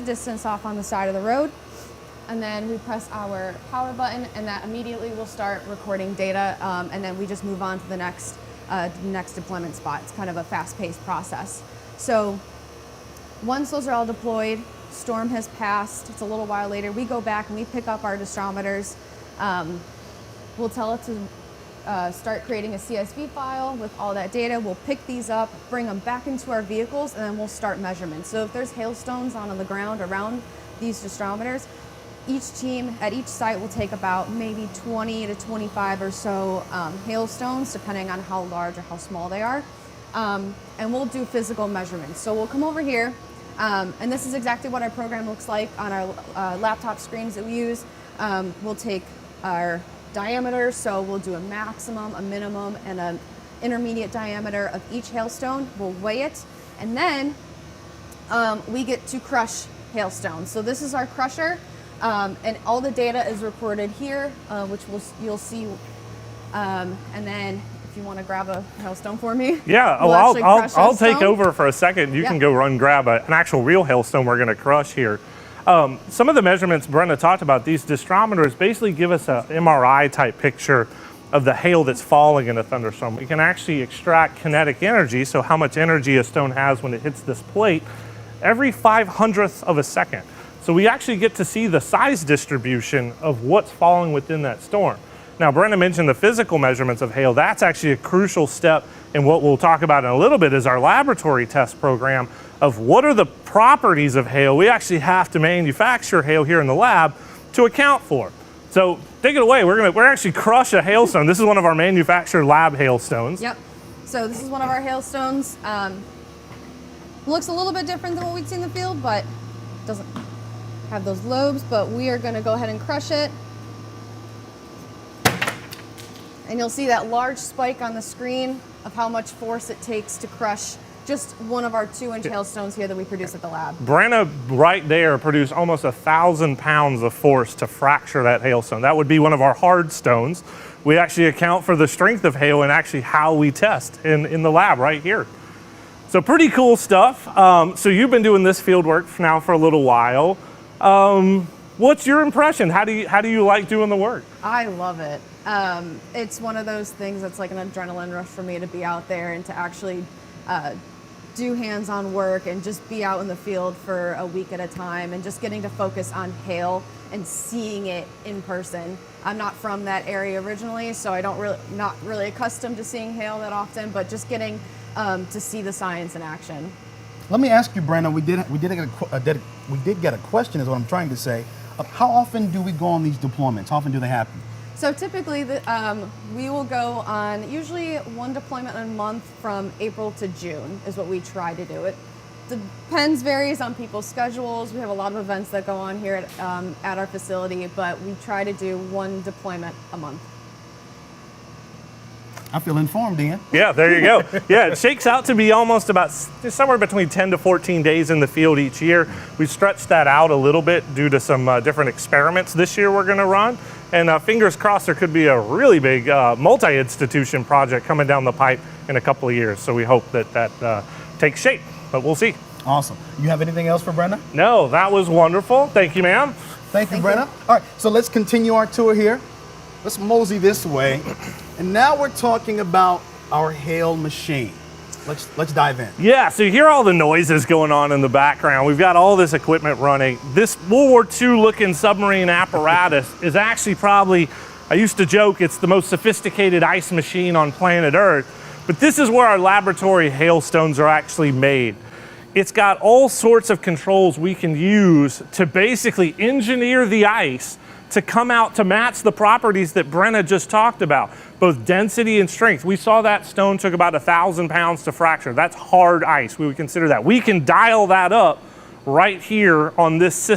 of distance off on the side of the road. And then we press our power button, and that immediately will start recording data, and then we just move on to the next deployment spot. It's kind of a fast-paced process. So once those are all deployed, storm has passed, it's a little while later, we go back and we pick up our distrometers. We'll tell it to start creating a CSV file with all that data. We'll pick these up, bring them back into our vehicles, and then we'll start measurements. So if there's hailstones on the ground around these distrometers, each team at each site will take about maybe 20 to 25 or so hailstones, depending on how large or how small they are. And we'll do physical measurements. So we'll come over here, and this is exactly what our program looks like on our laptop screens that we use. We'll take our diameter, so we'll do a maximum, a minimum, and an intermediate diameter of each hailstone. We'll weigh it, and then we get to crush hailstones. So this is our crusher. And all the data is recorded here, which you'll see. And then, if you want to grab a hailstone for me, yeah, I'll take over for a second. You can go run grab an actual real hailstone we're going to crush here. Some of the measurements Brenda talked about, these distrometers basically give us an MRI type picture of the hail that's falling in a thunderstorm. We can actually extract kinetic energy, so how much energy a stone has when it hits this plate, every 500th of a second. So we actually get to see the size distribution of what's falling within that storm. Now, Brenda mentioned the physical measurements of hail. That's actually a crucial step in what we'll talk about in a little bit is our laboratory test program of what are the properties of hail we actually have to manufacture hail here in the lab to account for. So take it away. We're actually crush a hailstone. This is one of our manufactured lab hailstones. Yep. So this is one of our hailstones. Looks a little bit different than what we'd see in the field, but doesn't have those lobes, but we are going to go ahead and crush it. And you'll see that large spike on the screen of how much force it takes to crush just one of our 2-inch hailstones here that we produce at the lab. Brenna right there produced almost 1,000 pounds of force to fracture that hailstone. That would be one of our hard stones. We actually account for the strength of hail and actually how we test in the lab right here. So pretty cool stuff. So you've been doing this field work now for a little while. What's your impression? How do you like doing the work? I love it. It's one of those things that's like an adrenaline rush for me to be out there and to actually do hands-on work and just be out in the field for a week at a time and just getting to focus on hail and seeing it in person. I'm not from that area originally, so not really accustomed to seeing hail that often, but just getting to see the science in action. Let me ask you, Brenda, we did get a question is what I'm trying to say. How often do we go on these deployments? How often do they happen? So typically we will go on usually one deployment a month from April to June is what we try to do. It depends, varies on people's schedules. We have a lot of events that go on here at our facility, but we try to do one deployment a month. I feel informed, Ian. Yeah, there you go. Yeah, it shakes out to be almost about somewhere between 10 to 14 days in the field each year. We stretched that out a little bit due to some different experiments this year we're going to run. And fingers crossed there could be a really big multi-institution project coming down the pipe in a couple of years. So we hope that takes shape, but we'll see. Awesome. You have anything else for Brenda? No, that was wonderful. Thank you, ma'am. Thank you, Brenda. All right, so let's continue our tour here. Let's mosey this way. And now we're talking about our hail machine. Let's dive in. Yeah, so you hear all the noises going on in the background. We've got all this equipment running. This World War II looking submarine apparatus is actually probably, I used to joke, it's the most sophisticated ice machine on planet Earth. But this is where our laboratory hailstones are actually made. It's got all sorts of controls we can use to basically engineer the ice to come out to match the properties that Brenna just talked about, both density and strength. We saw that stone took about 1,000 pounds to fracture. That's hard ice, we would consider that. We can dial that up right here on this system.